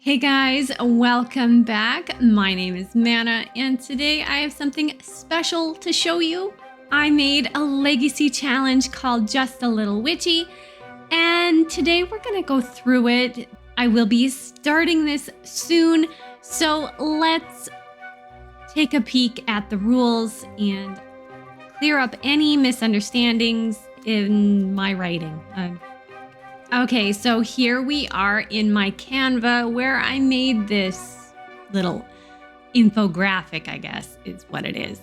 Hey guys, welcome back. My name is Mana, and today I have something special to show you. I made a legacy challenge called Just a Little Witchy, and today we're going to go through it. I will be starting this soon, so let's take a peek at the rules and clear up any misunderstandings in my writing. Okay, so here we are in my Canva where I made this little infographic, I guess is what it is.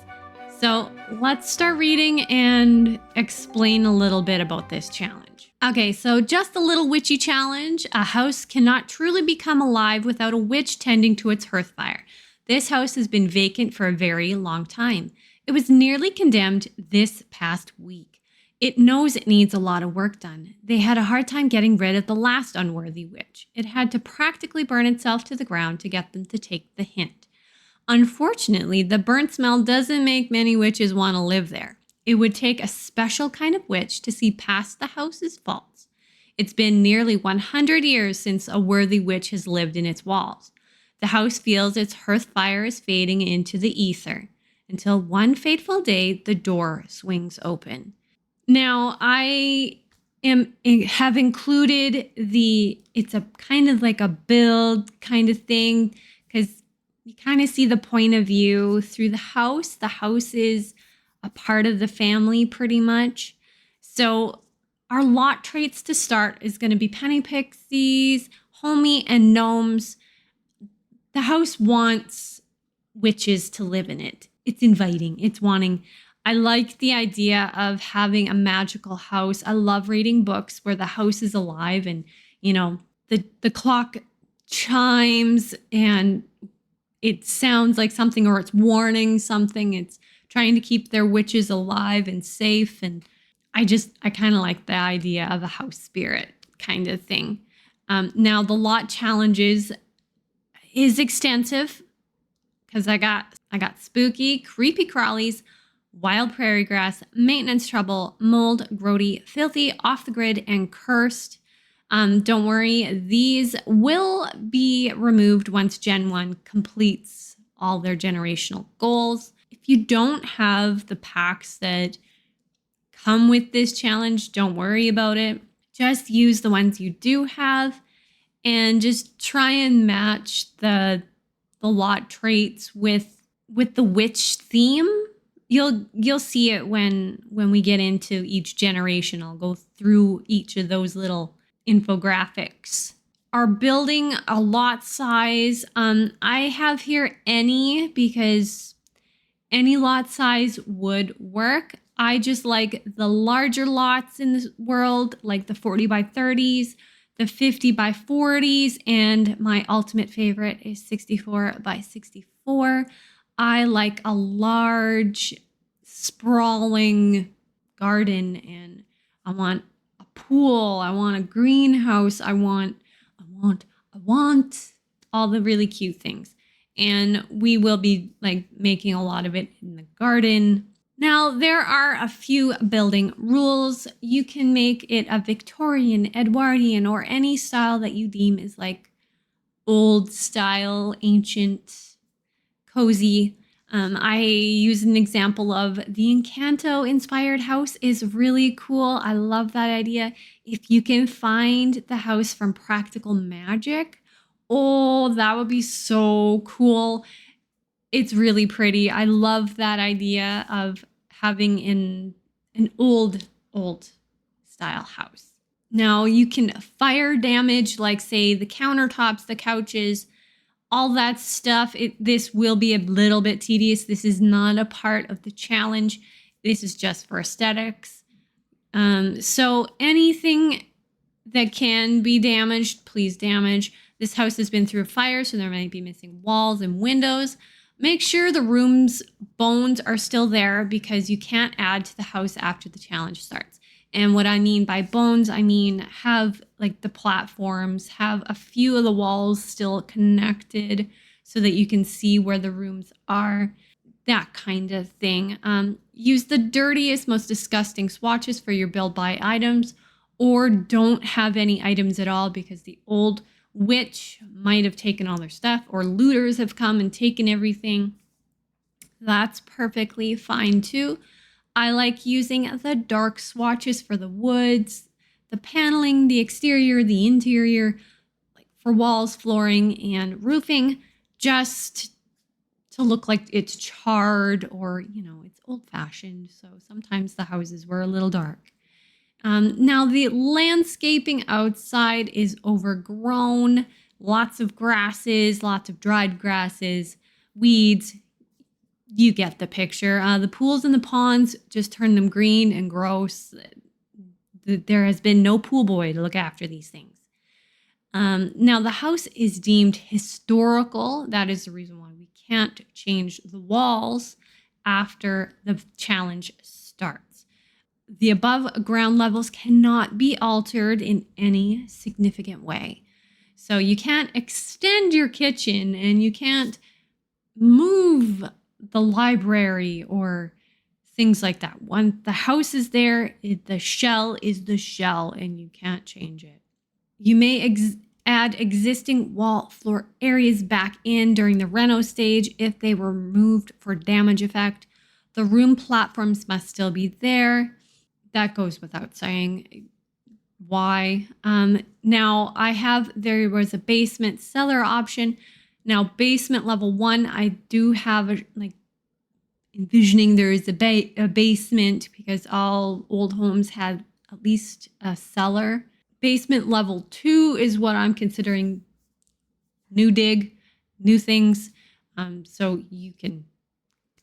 So let's start reading and explain a little bit about this challenge. Okay, so Just a Little Witchy challenge. A house cannot truly become alive without a witch tending to its hearth fire. This house has been vacant for a very long time. It was nearly condemned this past week. It knows it needs a lot of work done. They had a hard time getting rid of the last unworthy witch. It had to practically burn itself to the ground to get them to take the hint. Unfortunately, the burnt smell doesn't make many witches want to live there. It would take a special kind of witch to see past the house's faults. It's been nearly 100 years since a worthy witch has lived in its walls. The house feels its hearth fire is fading into the ether, until one fateful day the door swings open. Now, I have included it's a kind of like a build kind of thing, because you kind of see the point of view through the house. The house is a part of the family pretty much. So our lot traits to start is going to be penny pixies, homie, and gnomes. The house wants witches to live in it. It's inviting. It's wanting. I like the idea of having a magical house. I love reading books where the house is alive and, the clock chimes and it sounds like something, or it's warning something. It's trying to keep their witches alive and safe. And I kind of like the idea of a house spirit kind of thing. Now, the lot challenges is extensive because I got spooky, creepy crawlies, wild prairie grass, maintenance trouble, mold, grody, filthy, off the grid, and cursed. Don't worry, these will be removed once Gen 1 completes all their generational goals. If you don't have the packs that come with this challenge, don't worry about it. Just use the ones you do have and just try and match the lot traits with the witch theme. You'll see it when we get into each generation. I'll go through each of those little infographics. Our building a lot size. I have here any, because any lot size would work. I just like the larger lots in this world, like the 40 by 30s, the 50 by 40s, and my ultimate favorite is 64 by 64. I like a large, sprawling garden, and I want a pool. I want a greenhouse. I want all the really cute things. And we will be making a lot of it in the garden. Now, there are a few building rules. You can make it a Victorian, Edwardian, or any style that you deem is old style, ancient, cozy. I use an example of the Encanto inspired house is really cool. I love that idea. If you can find the house from Practical Magic, oh, that would be so cool. It's really pretty. I love that idea of having an old style house. Now, you can fire damage, say the countertops, the couches, all that stuff. This will be a little bit tedious. This is not a part of the challenge. This is just for aesthetics. So anything that can be damaged, please damage. This house has been through a fire, so there might be missing walls and windows. Make sure the room's bones are still there, because you can't add to the house after the challenge starts. And what I mean by bones, I mean have the platforms, have a few of the walls still connected so that you can see where the rooms are, that kind of thing. Use the dirtiest, most disgusting swatches for your build buy items, or don't have any items at all, because the old witch might have taken all their stuff, or looters have come and taken everything. That's perfectly fine too. I like using the dark swatches for the woods, the paneling, the exterior, the interior, like for walls, flooring, and roofing, just to look like it's charred or, it's old fashioned. So sometimes the houses were a little dark. Now, the landscaping outside is overgrown, lots of grasses, lots of dried grasses, weeds. You get the picture. The pools and the ponds just turn them green and gross. There has been no pool boy to look after these things. Now, the house is deemed historical. That is the reason why we can't change the walls after the challenge starts. The above ground levels cannot be altered in any significant way. So you can't extend your kitchen and you can't move the library or things like that. When the house is there, the shell is the shell and you can't change it. You may add existing wall floor areas back in during the reno stage if they were removed for damage effect. The room platforms must still be there. That goes without saying. Why? Now there was a basement cellar option. Now basement level 1, I do have envisioning there is a basement because all old homes had at least a cellar. Basement level 2 is what I'm considering new dig, new things. So you can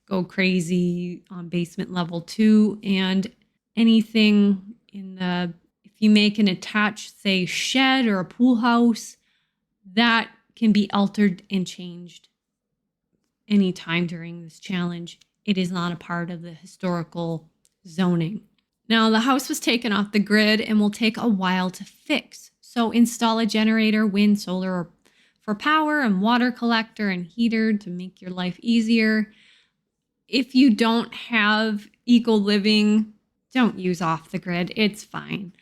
go crazy on basement level 2 and anything if you make an attached, say, shed or a pool house, that can be altered and changed anytime during this challenge. It is not a part of the historical zoning. Now, the house was taken off the grid and will take a while to fix. So install a generator, wind, solar for power, and water collector and heater to make your life easier. If you don't have eco living, don't use off the grid. It's fine.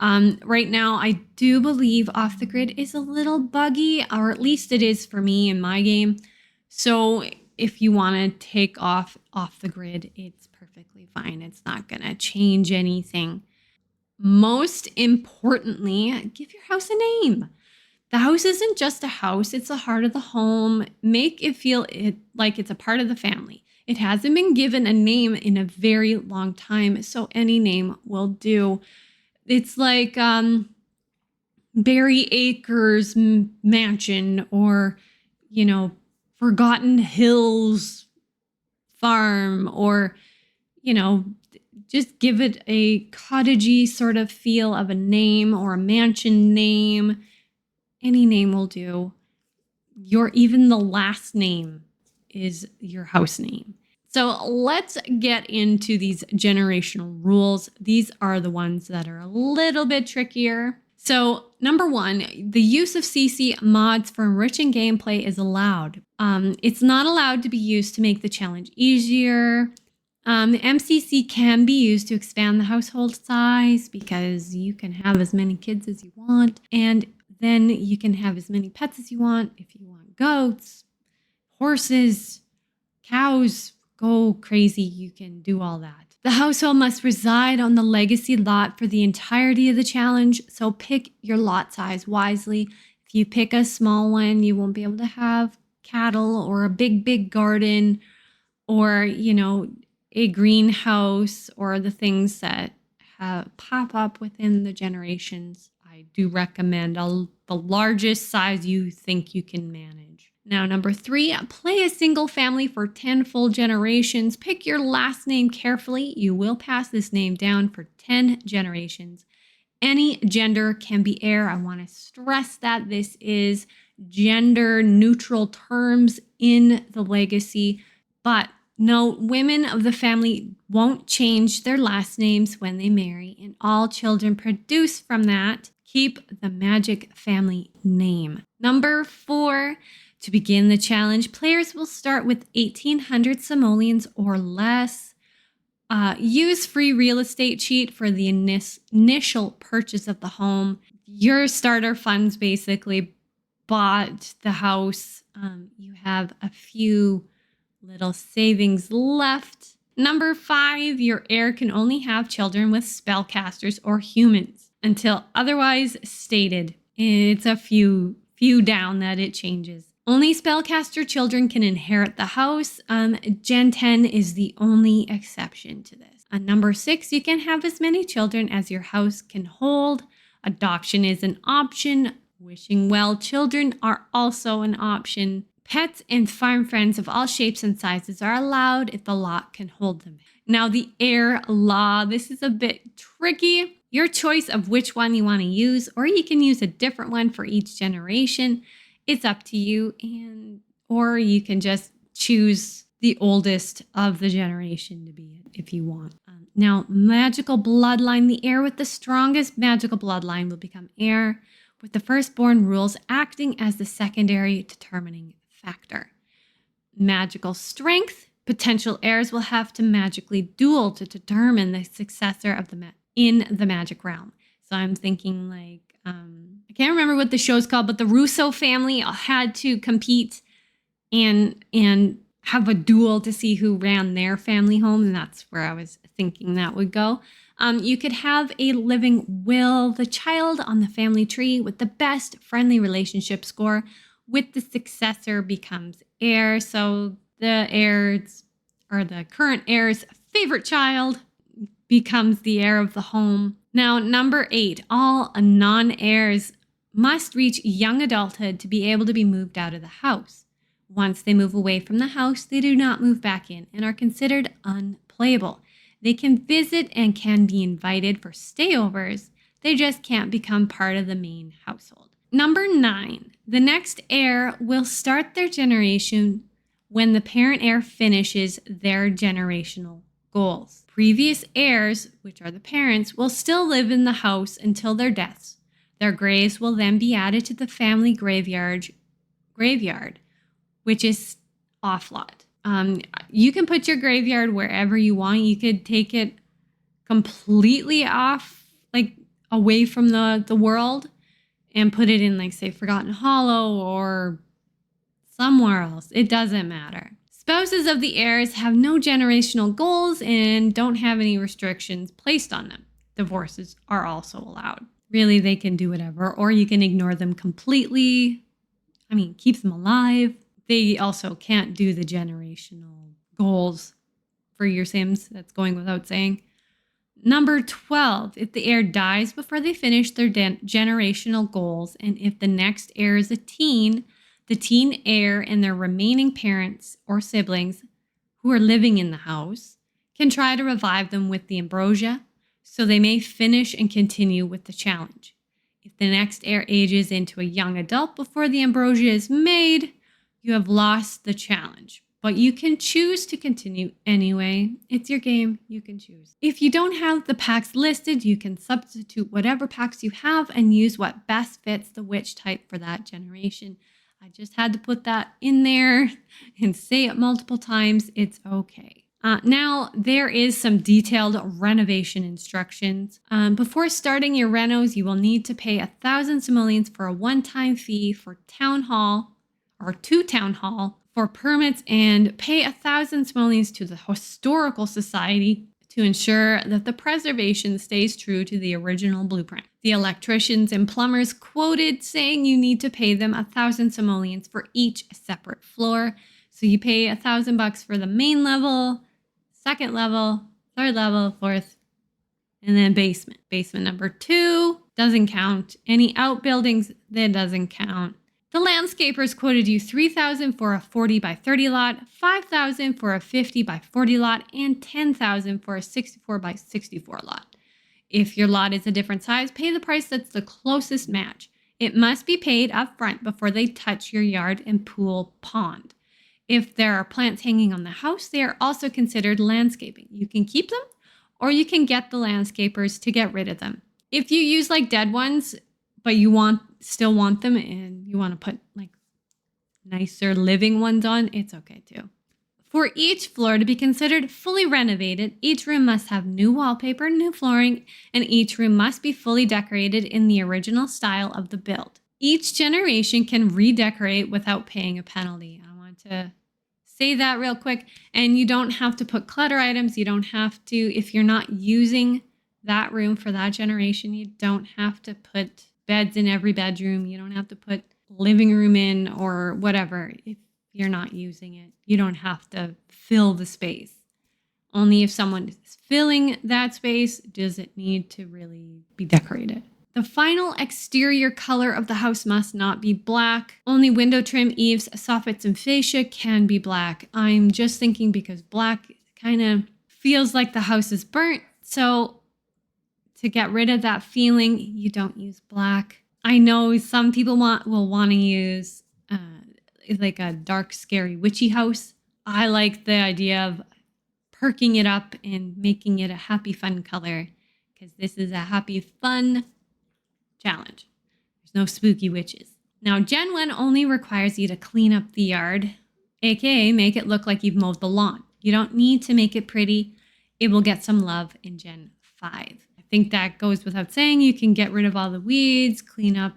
Right now, I do believe off the grid is a little buggy, or at least it is for me in my game. So if you want to take off the grid, it's perfectly fine. It's not going to change anything. Most importantly, give your house a name. The house isn't just a house, it's the heart of the home. Make it feel like it's a part of the family. It hasn't been given a name in a very long time, so any name will do. It's like Berry Acres Mansion or, Forgotten Hills Farm or, just give it a cottagey sort of feel of a name or a mansion name. Any name will do. Even the last name is your house name. So let's get into these generational rules. These are the ones that are a little bit trickier. So number 1, the use of CC mods for enriching gameplay is allowed. It's not allowed to be used to make the challenge easier. The MCC can be used to expand the household size because you can have as many kids as you want, and then you can have as many pets as you want. If you want goats, horses, cows, go crazy, you can do all that. The household must reside on the legacy lot for the entirety of the challenge, so pick your lot size wisely. If you pick a small one, you won't be able to have cattle or a big garden or, a greenhouse or the things that pop up within the generations. I do recommend the largest size you think you can manage. Now, number 3, play a single family for 10 full generations. Pick your last name carefully. You will pass this name down for 10 generations. Any gender can be heir. I want to stress that this is gender neutral terms in the legacy, but no, women of the family won't change their last names when they marry, and all children produced from that keep the magic family name. Number 4, to begin the challenge, players will start with 1,800 simoleons or less. Use free real estate cheat for the initial purchase of the home. Your starter funds basically bought the house, you have a few little savings left. Number 5, your heir can only have children with spellcasters or humans until otherwise stated. It's a few down that it changes. Only spellcaster children can inherit the house. Gen 10 is the only exception to this. Number 6, you can have as many children as your house can hold. Adoption is an option. Wishing well children are also an option. Pets and farm friends of all shapes and sizes are allowed if the lot can hold them. Now, the heir law. This is a bit tricky. Your choice of which one you want to use, or you can use a different one for each generation. It's up to you, or you can just choose the oldest of the generation to be it if you want. Now, magical bloodline. The heir with the strongest magical bloodline will become heir, with the firstborn rules acting as the secondary determining factor. Magical strength. Potential heirs will have to magically duel to determine the successor of in the magic realm. So I'm thinking like, I can't remember what the show's called, but the Russo family had to compete and have a duel to see who ran their family home. And that's where I was thinking that would go. You could have a living will. The child on the family tree with the best friendly relationship score with the successor becomes heir. So the heirs, or the current heir's favorite child, becomes the heir of the home. Now, number 8, all non-heirs must reach young adulthood to be able to be moved out of the house. Once they move away from the house, they do not move back in and are considered unplayable. They can visit and can be invited for stayovers. They just can't become part of the main household. Number 9, the next heir will start their generation when the parent heir finishes their generational goals. Previous heirs, which are the parents, will still live in the house until their deaths. Their graves will then be added to the family graveyard, which is off-lot. You can put your graveyard wherever you want. You could take it completely off, like away from the world, and put it in, like, say, Forgotten Hollow or somewhere else. It doesn't matter. Spouses of the heirs have no generational goals and don't have any restrictions placed on them. Divorces are also allowed. Really, they can do whatever, or you can ignore them completely. I mean, keep them alive. They also can't do the generational goals for your Sims. That's going without saying. Number 12, if the heir dies before they finish their generational goals, and if the next heir is a teen, the teen heir and their remaining parents or siblings who are living in the house can try to revive them with the ambrosia, so they may finish and continue with the challenge. If the next heir ages into a young adult before the ambrosia is made, you have lost the challenge. But you can choose to continue anyway. It's your game. You can choose. If you don't have the packs listed, you can substitute whatever packs you have and use what best fits the witch type for that generation. I just had to put that in there and say it multiple times. It's okay. Now, there is some detailed renovation instructions. Before starting your renos, you will need to pay 1,000 simoleons for a one-time fee for town hall, or to town hall, for permits, and pay 1,000 simoleons to the Historical Society to ensure that the preservation stays true to the original blueprint. The electricians and plumbers quoted saying you need to pay them 1,000 simoleons for each separate floor. So you pay $1,000 for the main level, second level, third level, fourth, and then basement. Basement number 2 doesn't count. Any outbuildings, that doesn't count. The landscapers quoted you 3,000 for a 40 by 30 lot, 5,000 for a 50 by 40 lot, and 10,000 for a 64 by 64 lot. If your lot is a different size, pay the price that's the closest match. It must be paid up front before they touch your yard and pool pond. If there are plants hanging on the house, they are also considered landscaping. You can keep them, or you can get the landscapers to get rid of them. If you use like dead ones, but you still want them and you want to put like nicer living ones on, it's okay too. For each floor to be considered fully renovated, each room must have new wallpaper, new flooring, and each room must be fully decorated in the original style of the build. Each generation can redecorate without paying a penalty. I want to say that real quick. And you don't have to put clutter items. You don't have to, if you're not using that room for that generation, you don't have to put beds in every bedroom. You don't have to put living room in or whatever. If you're not using it, you don't have to fill the space. Only if someone is filling that space does it need to really be decorated. The final exterior color of the house must not be black. Only window trim, eaves, soffits, and fascia can be black. I'm just thinking because black kind of feels like the house is burnt. So to get rid of that feeling, you don't use black. I know some people will want to use like a dark, scary, witchy house. I like the idea of perking it up and making it a happy, fun color because this is a happy, fun challenge. There's no spooky witches. Now, Gen 1 only requires you to clean up the yard, aka make it look like you've mowed the lawn. You don't need to make it pretty. It will get some love in Gen 5. I think that goes without saying. You can get rid of all the weeds, clean up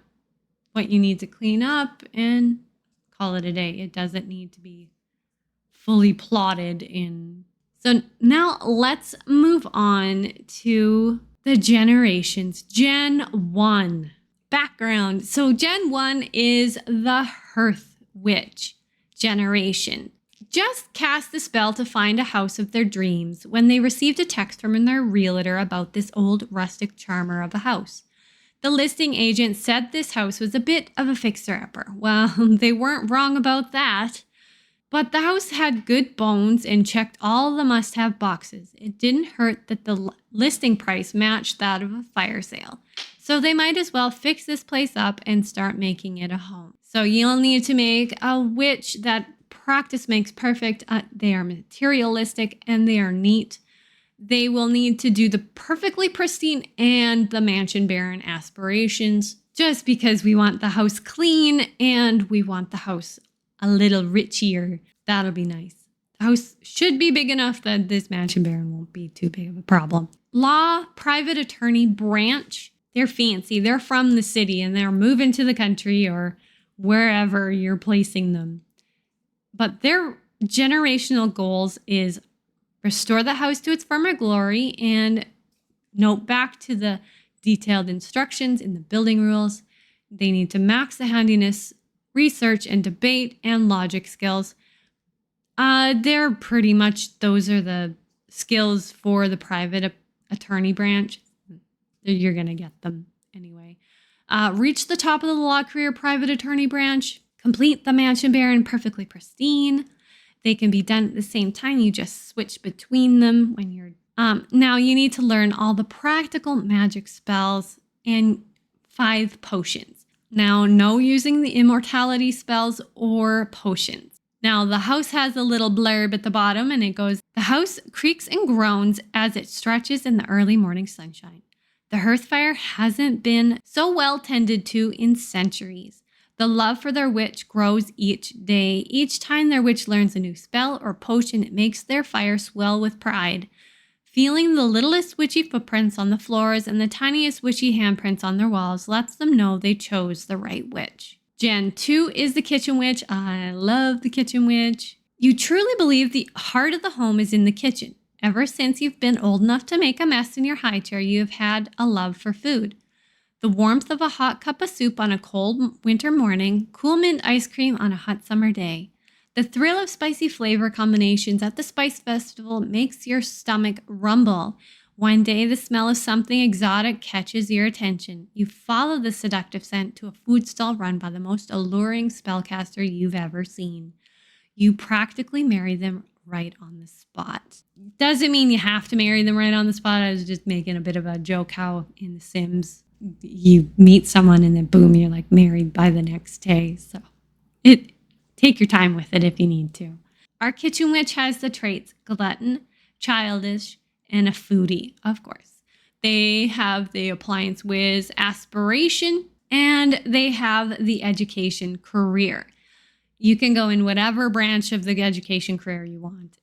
what you need to clean up, and call it a day. It doesn't need to be fully plotted in. So now let's move on to the generations. Gen 1. Background. So Gen 1 is the Hearth Witch generation. Just cast the spell to find a house of their dreams when they received a text from their realtor about this old rustic charmer of a house. The listing agent said this house was a bit of a fixer-upper. Well, they weren't wrong about that. But the house had good bones and checked all the must-have boxes. It didn't hurt that the listing price matched that of a fire sale. So they might as well fix this place up and start making it a home. So you'll need to make a witch that practice makes perfect. They are materialistic and they are neat. They will need to do the perfectly pristine and the mansion baron aspirations just because we want the house clean and we want the house a little richier. That'll be nice. The house should be big enough that this mansion baron won't be too big of a problem. Law private attorney branch. They're fancy. They're from the city and they're moving to the country or wherever you're placing them. But their generational goals is restore the house to its former glory and note back to the detailed instructions in the building rules. They need to max the handiness, research and debate, and logic skills. They're pretty much, those are the skills for the private attorney branch. You're going to get them anyway. Reach the top of the law career private attorney branch. Complete the mansion baron perfectly pristine. They can be done at the same time. You just switch between them when you're... Now you need to learn all the practical magic spells and 5 potions. Now, no using the immortality spells or potions. Now, the house has a little blurb at the bottom and it goes, the house creaks and groans as it stretches in the early morning sunshine. The hearth fire hasn't been so well tended to in centuries. The love for their witch grows each day. Each time their witch learns a new spell or potion, it makes their fire swell with pride. Feeling the littlest witchy footprints on the floors and the tiniest witchy handprints on their walls lets them know they chose the right witch. Gen 2 is the kitchen witch. I love the kitchen witch. You truly believe the heart of the home is in the kitchen. Ever since you've been old enough to make a mess in your high chair, you have had a love for food. The warmth of a hot cup of soup on a cold winter morning, cool mint ice cream on a hot summer day. The thrill of spicy flavor combinations at the Spice Festival makes your stomach rumble. One day, the smell of something exotic catches your attention. You follow the seductive scent to a food stall run by the most alluring spellcaster you've ever seen. You practically marry them right on the spot. Doesn't mean you have to marry them right on the spot. I was just making a bit of a joke how in The Sims, you meet someone and then boom, you're like married by the next day. So take your time with it if you need to. Our kitchen witch has the traits glutton, childish, and a foodie, of course. They have the appliance whiz aspiration, and they have the education career. You can go in whatever branch of the education career you want.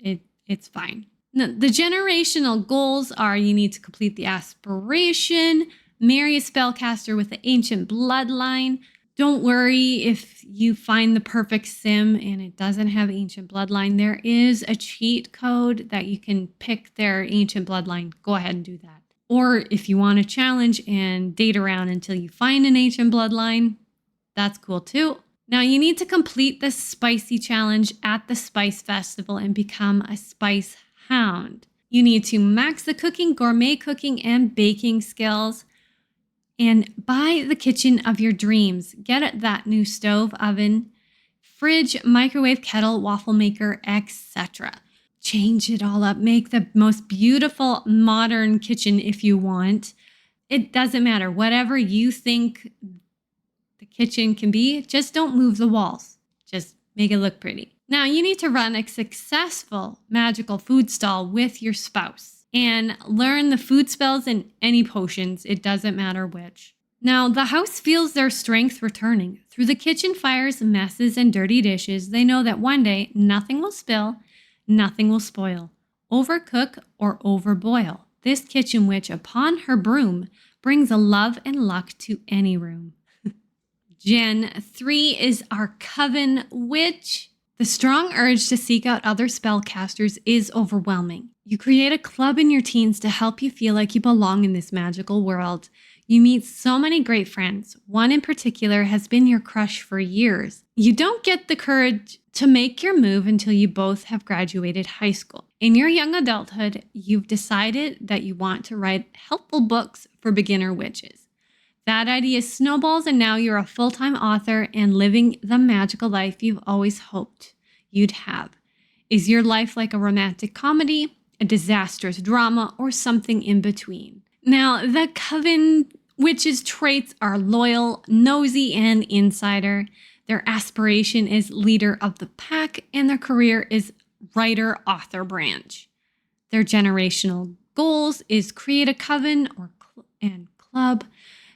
It's fine. Now, the generational goals are you need to complete the aspiration, marry a spellcaster with the ancient bloodline, Don't worry if you find the perfect sim and it doesn't have ancient bloodline. There is a cheat code that you can pick their ancient bloodline. Go ahead and do that. Or if you want to challenge and date around until you find an ancient bloodline, that's cool too. Now you need to complete the spicy challenge at the Spice Festival and become a spice hound. You need to max the cooking, gourmet cooking, and baking skills. And buy the kitchen of your dreams. Get that new stove, oven, fridge, microwave, kettle, waffle maker, etc. Change it all up. Make the most beautiful modern kitchen if you want. It doesn't matter. Whatever you think the kitchen can be, just don't move the walls. Just make it look pretty. Now, you need to run a successful magical food stall with your spouse and learn the food spells and any potions. It doesn't matter which. Now, the house feels their strength returning. Through the kitchen fires, messes, and dirty dishes, they know that one day nothing will spill, nothing will spoil, overcook, or overboil. This kitchen witch, upon her broom, brings a love and luck to any room. Gen 3 is our coven witch. The strong urge to seek out other spellcasters is overwhelming. You create a club in your teens to help you feel like you belong in this magical world. You meet so many great friends. One in particular has been your crush for years. You don't get the courage to make your move until you both have graduated high school. In your young adulthood, you've decided that you want to write helpful books for beginner witches. That idea snowballs, and now you're a full-time author and living the magical life you've always hoped you'd have. Is your life like a romantic comedy, a disastrous drama, or something in between? Now, the coven witches' traits are loyal, nosy, and insider. Their aspiration is leader of the pack, and their career is writer-author branch. Their generational goals is create a coven and club,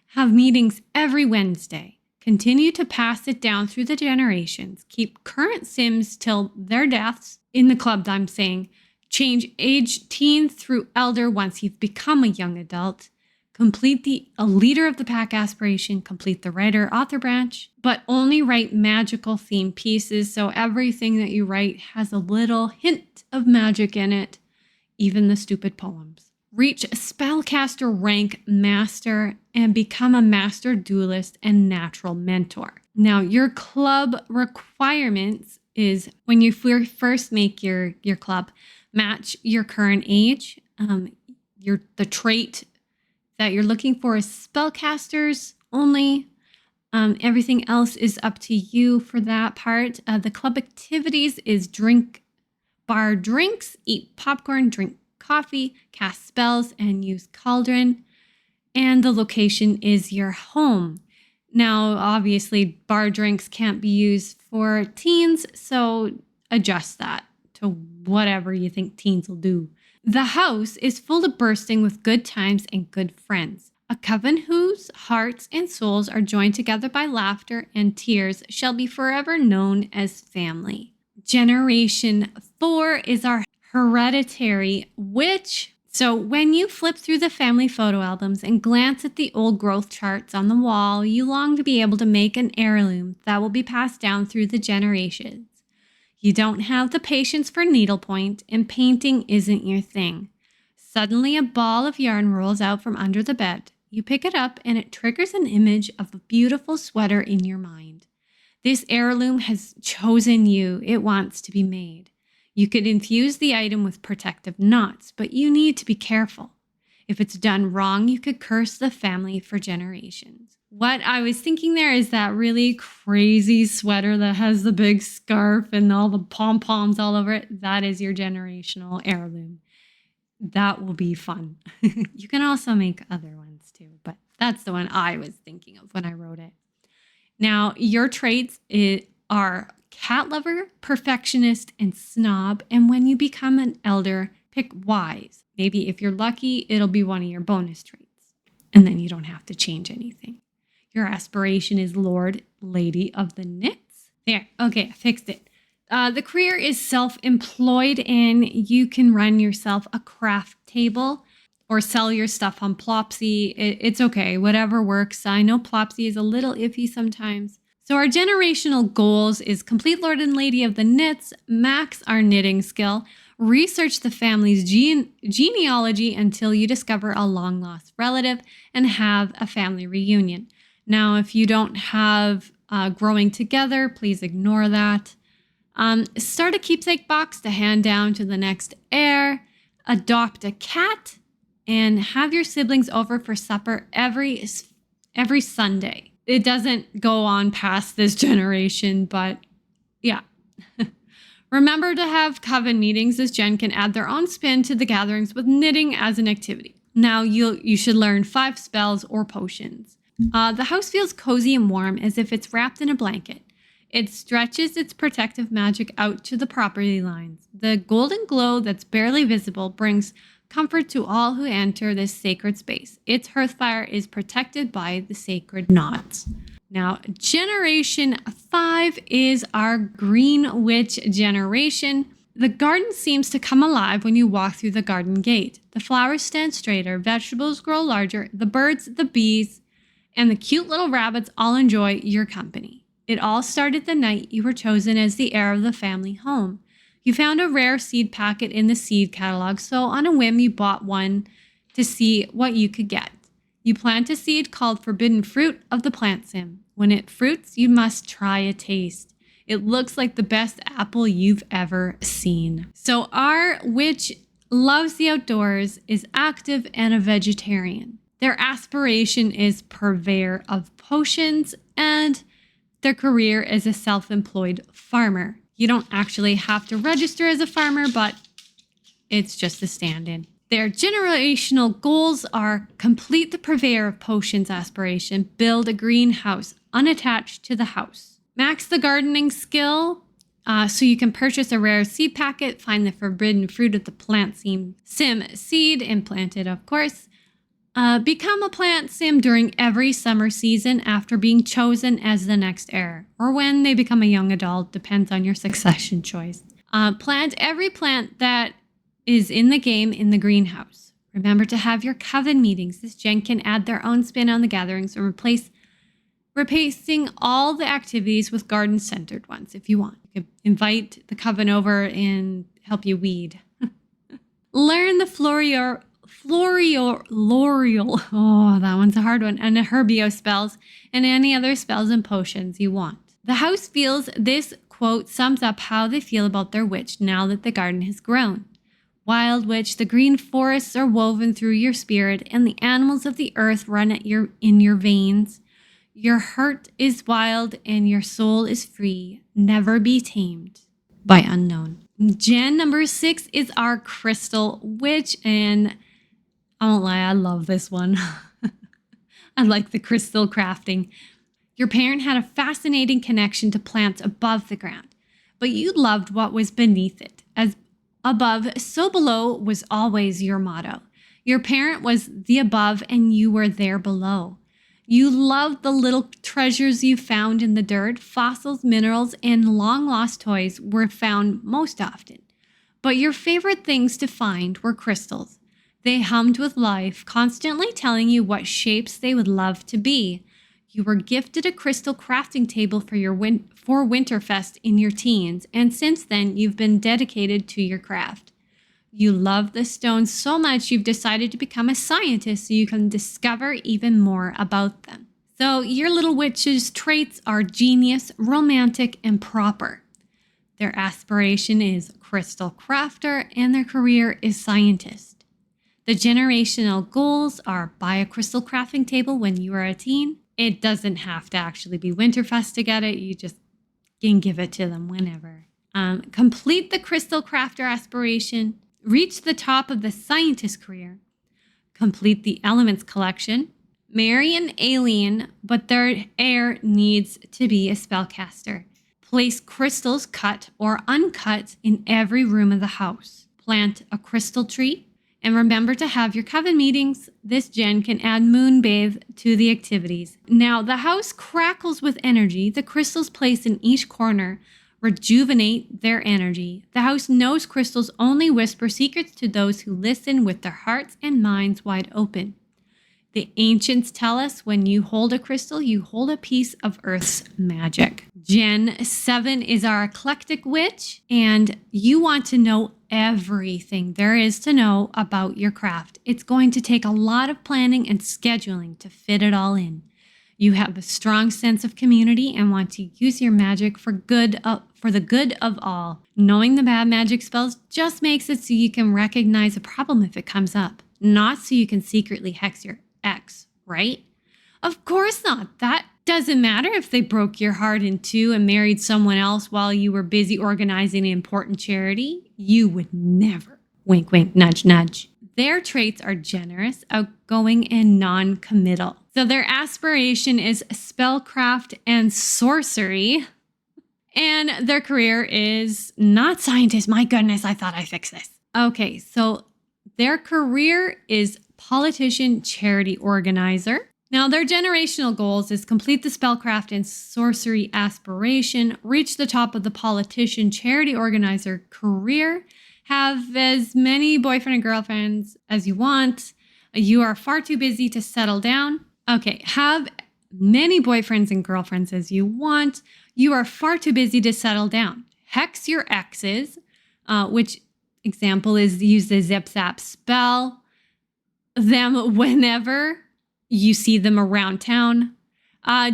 have meetings every Wednesday, continue to pass it down through the generations, keep current Sims till their deaths, in the club I'm saying, change age teen through elder once you've become a young adult, complete a leader of the pack aspiration, complete the writer-author branch, but only write magical themed pieces, so everything that you write has a little hint of magic in it, even the stupid poems. Reach spellcaster rank master and become a master duelist and natural mentor. Now, your club requirements is when you first make your club, match your current age. The trait that you're looking for is spellcasters only. Everything else is up to you for that part. The club activities is drink bar drinks, eat popcorn, drink coffee, cast spells, and use cauldron. And the location is your home. Now, obviously, bar drinks can't be used for teens, so adjust that to whatever you think teens will do. The house is full of bursting with good times and good friends. A coven whose hearts and souls are joined together by laughter and tears shall be forever known as family. Generation 4 is our hereditary witch. So when you flip through the family photo albums and glance at the old growth charts on the wall, you long to be able to make an heirloom that will be passed down through the generations. You don't have the patience for needlepoint, and painting isn't your thing. Suddenly a ball of yarn rolls out from under the bed. You pick it up and it triggers an image of a beautiful sweater in your mind. This heirloom has chosen you. It wants to be made. You could infuse the item with protective knots, but you need to be careful. If it's done wrong, you could curse the family for generations. What I was thinking there is that really crazy sweater that has the big scarf and all the pom-poms all over it. That is your generational heirloom. That will be fun. You can also make other ones too, but that's the one I was thinking of when I wrote it. Now, your traits are cat lover, perfectionist, and snob. And when you become an elder, pick wise. Maybe if you're lucky, it'll be one of your bonus traits. And then you don't have to change anything. Your aspiration is Lord, Lady of the Knits. There, okay, I fixed it. The career is self-employed, and you can run yourself a craft table. or sell your stuff on Plopsy. It's okay. Whatever works. I know Plopsy is a little iffy sometimes. So our generational goals is complete Lord and Lady of the Knits, max our knitting skill, research the family's genealogy until you discover a long-lost relative, and have a family reunion. Now, if you don't have growing together, please ignore that. Start a keepsake box to hand down to the next heir, adopt a cat, and have your siblings over for supper every Sunday. It doesn't go on past this generation, but yeah. Remember to have coven meetings, as Jen can add their own spin to the gatherings with knitting as an activity. Now you should learn 5 spells or potions. The house feels cozy and warm as if it's wrapped in a blanket. It stretches its protective magic out to the property lines. The golden glow that's barely visible brings comfort to all who enter this sacred space. Its hearthfire is protected by the sacred knots. Now, generation 5 is our green witch generation. The garden seems to come alive when you walk through the garden gate. The flowers stand straighter, vegetables grow larger, the birds, the bees, and the cute little rabbits all enjoy your company. It all started the night you were chosen as the heir of the family home. You found a rare seed packet in the seed catalog, so on a whim you bought one to see what you could get. You plant a seed called Forbidden Fruit of the Plant Sim. When it fruits, you must try a taste. It looks like the best apple you've ever seen. So our witch loves the outdoors, is active, and a vegetarian. Their aspiration is purveyor of potions, and their career is a self-employed farmer. You don't actually have to register as a farmer, but it's just a stand-in. Their generational goals are complete the purveyor of potions aspiration, build a greenhouse unattached to the house, max the gardening skill so you can purchase a rare seed packet, find the forbidden fruit of the plant sim seed and plant it, of course. Become a plant sim during every summer season after being chosen as the next heir, or when they become a young adult, depends on your succession choice. Plant every plant that is in the game in the greenhouse. Remember to have your coven meetings. This Jen can add their own spin on the gatherings or replacing all the activities with garden-centered ones if you want. You could invite the coven over and help you weed. Learn the L'Oreal, oh, that one's a hard one, and the Herbio spells, and any other spells and potions you want. The house feels this quote sums up how they feel about their witch now that the garden has grown. Wild witch, the green forests are woven through your spirit, and the animals of the earth run in your veins. Your heart is wild, and your soul is free. Never be tamed by unknown. Gen number 6 is our crystal witch, and I won't lie, I love this one. I like the crystal crafting. Your parent had a fascinating connection to plants above the ground, but you loved what was beneath it. As above, so below was always your motto. Your parent was the above and you were there below. You loved the little treasures you found in the dirt. Fossils, minerals, and long-lost toys were found most often. But your favorite things to find were crystals. They hummed with life, constantly telling you what shapes they would love to be. You were gifted a crystal crafting table for Winterfest in your teens, and since then, you've been dedicated to your craft. You love the stones so much you've decided to become a scientist so you can discover even more about them. So your little witch's traits are genius, romantic, and proper. Their aspiration is crystal crafter, and their career is scientist. The generational goals are buy a crystal crafting table when you are a teen. It doesn't have to actually be Winterfest to get it. You just can give it to them whenever. Complete the crystal crafter aspiration. Reach the top of the scientist career. Complete the elements collection. Marry an alien, but their heir needs to be a spellcaster. Place crystals cut or uncut in every room of the house. Plant a crystal tree. And remember to have your coven meetings. This gen can add moonbathe to the activities. Now, the house crackles with energy. The crystals placed in each corner rejuvenate their energy. The house knows crystals only whisper secrets to those who listen with their hearts and minds wide open. The ancients tell us when you hold a crystal, you hold a piece of Earth's magic. Gen 7 is our eclectic witch, and you want to know everything there is to know about your craft. It's going to take a lot of planning and scheduling to fit it all in. You have a strong sense of community and want to use your magic for the good of all. Knowing the bad magic spells just makes it so you can recognize a problem if it comes up, not so you can secretly hex your ex, right? Of course not. That doesn't matter if they broke your heart in two and married someone else while you were busy organizing an important charity. You would never. Wink, wink, nudge, nudge. Their traits are generous, outgoing, and non-committal. So their aspiration is spellcraft and sorcery. And their career is not scientist. My goodness, I thought I fixed this. Okay, so their career is politician, charity organizer. Now, their generational goals is complete the spellcraft and sorcery aspiration, reach the top of the politician, charity organizer career, have as many boyfriend and girlfriends as you want. You are far too busy to settle down. Okay, have many boyfriends and girlfriends as you want. You are far too busy to settle down. Hex your exes, which example is use the zip zap spell them whenever you see them around town.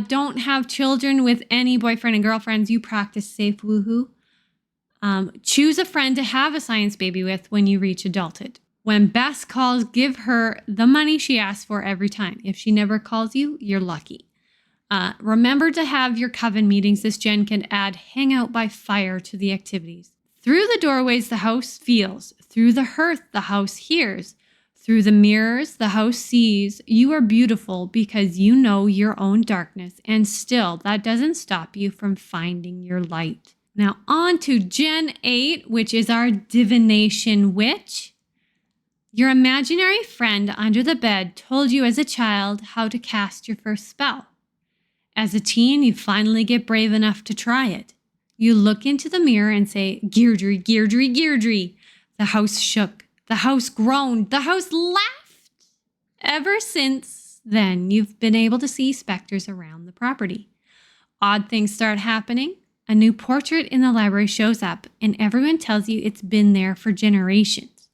Don't have children with any boyfriend and girlfriends. You practice safe woohoo. Choose a friend to have a science baby with when you reach adulthood. When Bess calls, give her the money she asks for every time. If she never calls you, you're lucky. Remember to have your coven meetings. This gen can add hangout by fire to the activities. Through the doorways, the house feels. Through the hearth, the house hears. Through the mirrors, the house sees. You are beautiful because you know your own darkness, and still, that doesn't stop you from finding your light. Now on to Gen 8, which is our divination witch. Your imaginary friend under the bed told you as a child how to cast your first spell. As a teen, you finally get brave enough to try it. You look into the mirror and say, Deirdre, Deirdre, Deirdre. The house shook. The house groaned. The house laughed. Ever since then, you've been able to see specters around the property. Odd things start happening. A new portrait in the library shows up, and everyone tells you it's been there for generations.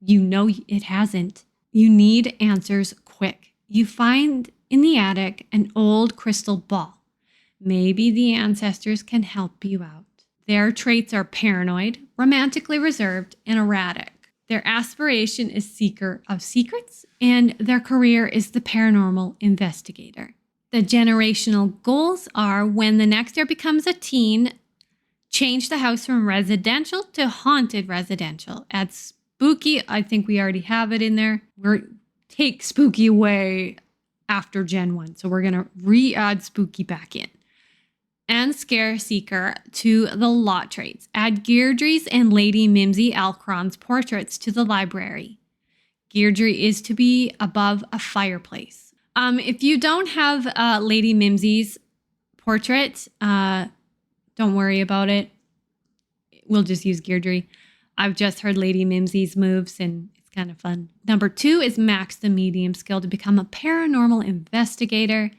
You know it hasn't. You need answers quick. You find in the attic an old crystal ball. Maybe the ancestors can help you out. Their traits are paranoid, romantically reserved, and erratic. Their aspiration is seeker of secrets, and their career is the paranormal investigator. The generational goals are when the next heir becomes a teen, change the house from residential to haunted residential. Add spooky, I think we already have it in there. Take spooky away after Gen 1. So we're going to re-add spooky back in. And scare seeker to the lot traits. Add Deirdre's and Lady Mimsy Alcron's portraits to the library. Deirdre is to be above a fireplace. If you don't have Lady Mimsy's portrait, don't worry about it. We'll just use Deirdre. I've just heard Lady Mimsy's moves and it's kind of fun. Number 2 is max the medium skill to become a paranormal investigator.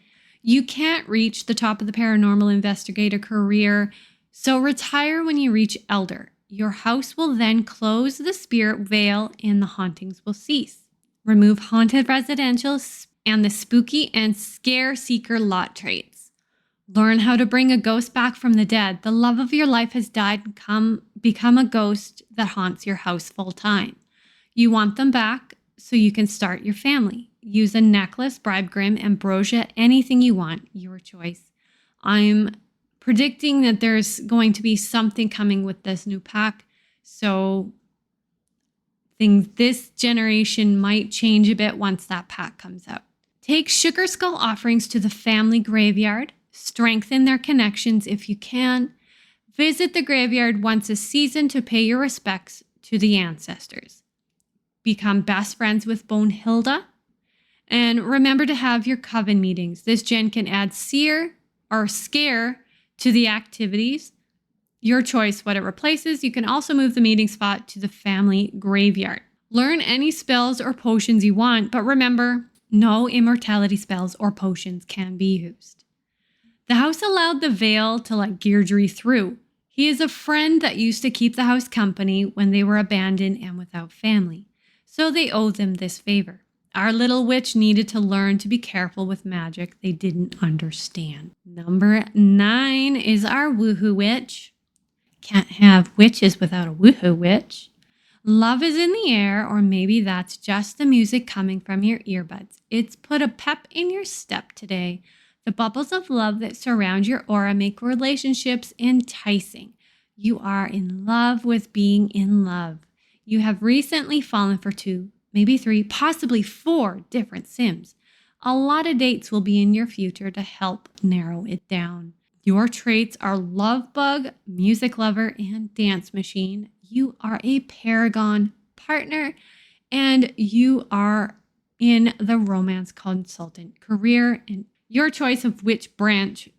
You can't reach the top of the paranormal investigator career, so retire when you reach elder. Your house will then close the spirit veil and the hauntings will cease. Remove haunted residential and the spooky and scare seeker lot traits. Learn how to bring a ghost back from the dead. The love of your life has died and become a ghost that haunts your house full time. You want them back so you can start your family. Use a necklace, bribe-grim, ambrosia, anything you want, your choice. I'm predicting that there's going to be something coming with this new pack, so this generation might change a bit once that pack comes out. Take sugar skull offerings to the family graveyard. Strengthen their connections if you can. Visit the graveyard once a season to pay your respects to the ancestors. Become best friends with Bonehilda. And remember to have your coven meetings. This gen can add seer or scare to the activities. Your choice what it replaces. You can also move the meeting spot to the family graveyard. Learn any spells or potions you want, but remember, no immortality spells or potions can be used. The house allowed the veil to let Deirdre through. He is a friend that used to keep the house company when they were abandoned and without family, so they owe them this favor. Our little witch needed to learn to be careful with magic they didn't understand. Number 9 is our woohoo witch. Can't have witches without a woohoo witch. Love is in the air, or maybe that's just the music coming from your earbuds. It's put a pep in your step today. The bubbles of love that surround your aura make relationships enticing. You are in love with being in love. You have recently fallen for 2, maybe 3, possibly 4 different Sims. A lot of dates will be in your future to help narrow it down. Your traits are love bug, music lover, and dance machine. You are a paragon partner, and you are in the romance consultant career, and your choice of which branch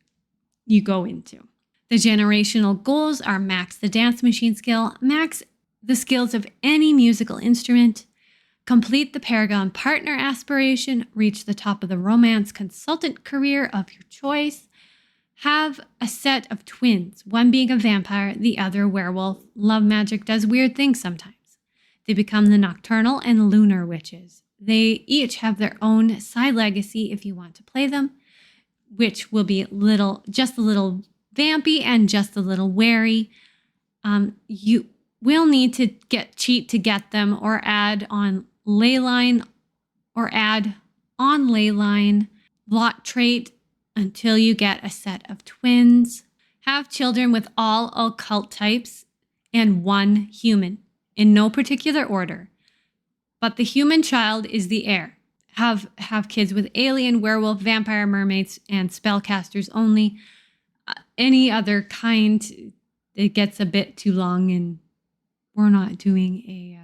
you go into. The generational goals are max the dance machine skill, max the skills of any musical instrument, complete the paragon partner aspiration, reach the top of the romance consultant career of your choice, have a set of twins, one being a vampire, the other werewolf. Love magic does weird things sometimes. They become the nocturnal and lunar witches. They each have their own side legacy if you want to play them, which will be just a little vampy and just a little wary. You will need to cheat to get them, or add on leyline lot trait until you get a set of twins. Have children with all occult types and 1 human in no particular order, but the human child is the heir. Have kids with alien, werewolf, vampire, mermaids, and spellcasters only. Any other kind, it gets a bit too long, and we're not doing a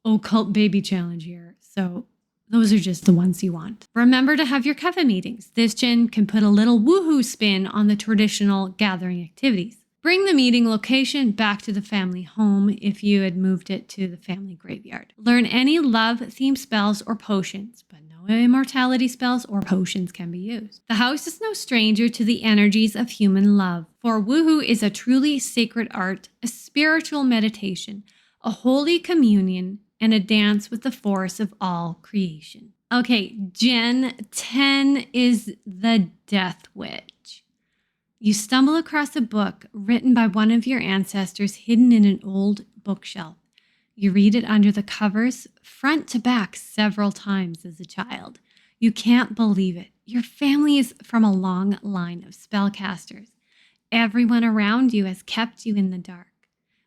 occult baby challenge here. So those are just the ones you want. Remember to have your coven meetings. This gen can put a little woohoo spin on the traditional gathering activities. Bring the meeting location back to the family home if you had moved it to the family graveyard. Learn any love-themed spells or potions, but no immortality spells or potions can be used. The house is no stranger to the energies of human love, for woohoo is a truly sacred art, a spiritual meditation, a holy communion, and a dance with the force of all creation. Okay, Gen 10 is the Death Witch. You stumble across a book written by one of your ancestors hidden in an old bookshelf. You read it under the covers, front to back, several times as a child. You can't believe it. Your family is from a long line of spellcasters. Everyone around you has kept you in the dark.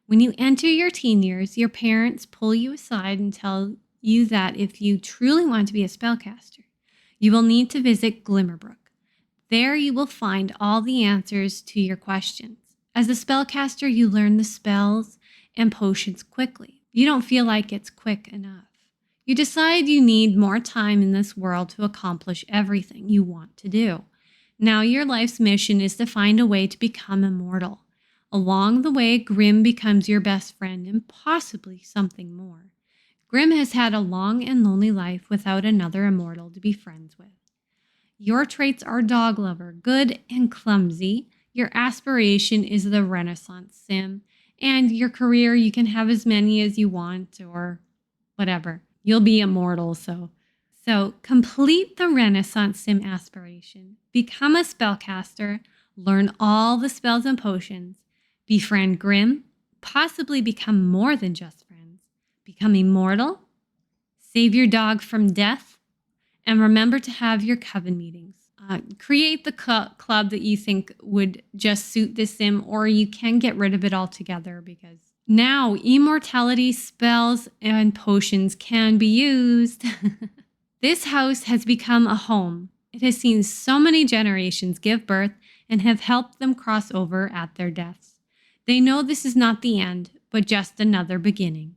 When you enter your teen years, your parents pull you aside and tell you that if you truly want to be a spellcaster, you will need to visit Glimmerbrook. There you will find all the answers to your questions. As a spellcaster, you learn the spells and potions quickly. You don't feel like it's quick enough. You decide you need more time in this world to accomplish everything you want to do. Now your life's mission is to find a way to become immortal. Along the way, Grim becomes your best friend and possibly something more. Grim has had a long and lonely life without another immortal to be friends with. Your traits are dog lover, good and clumsy. Your aspiration is the Renaissance sim. And your career, you can have as many as you want or whatever. You'll be immortal, so complete the Renaissance sim aspiration. Become a spellcaster. Learn all the spells and potions. Befriend Grim. Possibly become more than just friends. Become immortal. Save your dog from death. And remember to have your coven meetings. Create the club that you think would just suit this sim, or you can get rid of it altogether, because now immortality spells and potions can be used. This house has become a home. It has seen so many generations give birth and have helped them cross over at their deaths. They know this is not the end, but just another beginning.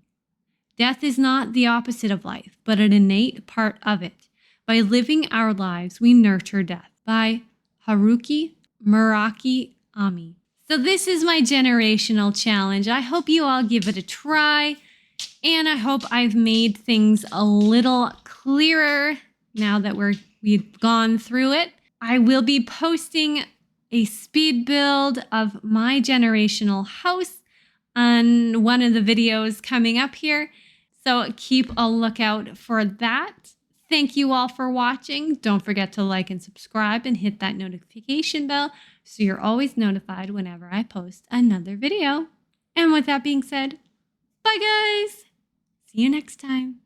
Death is not the opposite of life, but an innate part of it. By living our lives, we nurture death. By Haruki Murakami. So this is my generational challenge. I hope you all give it a try. And I hope I've made things a little clearer now that we've gone through it. I will be posting a speed build of my generational house on one of the videos coming up here. So keep a lookout for that. Thank you all for watching. Don't forget to like and subscribe and hit that notification bell so you're always notified whenever I post another video. And with that being said, bye guys! See you next time.